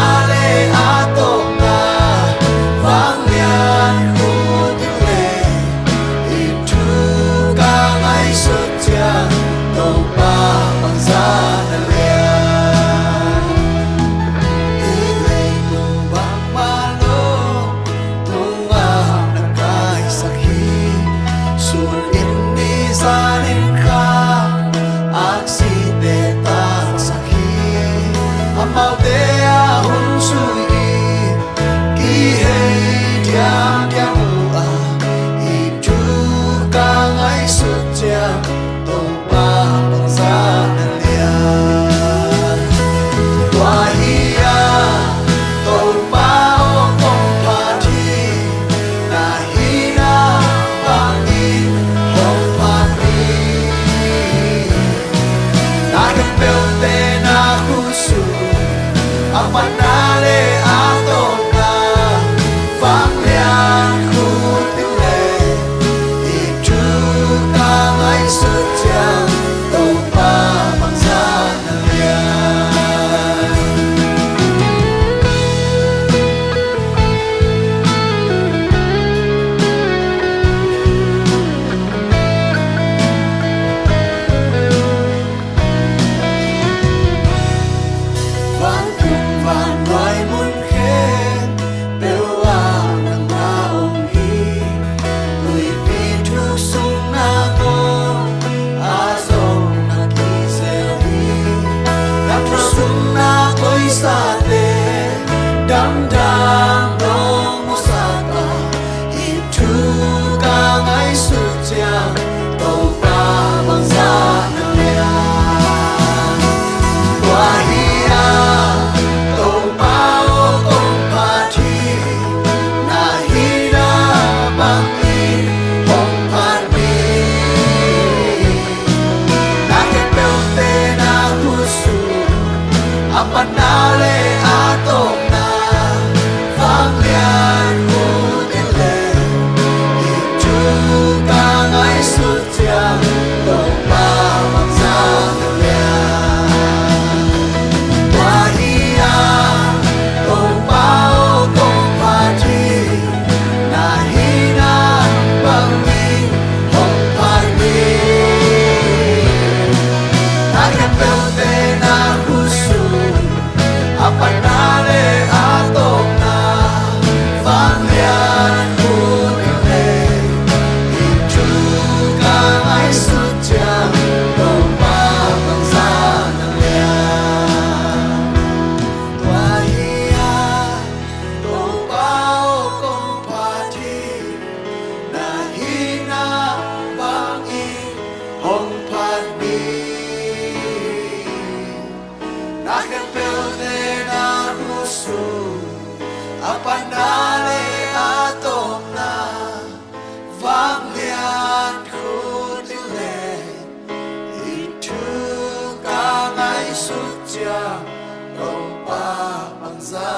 nale atok na vang lian khu tiếng lệ itu kangai sutia tàu ba bằng da na lian ilay kung bang malo tung nakai sakhi sul inni zanin ka aksi detan sakhi amau te a hun sui ki hei diam diam a itu kangai sutia tàu ba bằng da na lian wahia tàu ba o kong pati na hina pangin hong pati na kempel te na husu amanale atok na vang lian khu tiếng lệ itu kangai sutia tàu ba bằng da na lian van tung van loài muôn khen bêu ang nang naong hi tui pi thuk sung na ko azong na ki sel hi na thuk sung na koi sa te dam dam dong mo sa ta itu kangai sutia tàu ba bằng da na lian wahia tàu ba o kong pati na hina bang in hong pan mi na kempel te na husu apanale atok na vang lian khu tiếng lệ itu kangai sutia tàu ba bằng da na lian wahia tàu ba o kong pati na hina bang in hong pan mi na kempel te na husu apanale atok na vang lian khu tiếng lệ itu kangai sutia tàu ba bằng da na lian wahia tàu ba o kong pati na hina bang in hong pan mi na kempel te na husu apanale atok na vang lian khu tiếng lệ itu kangai sutia tàu ba bằng da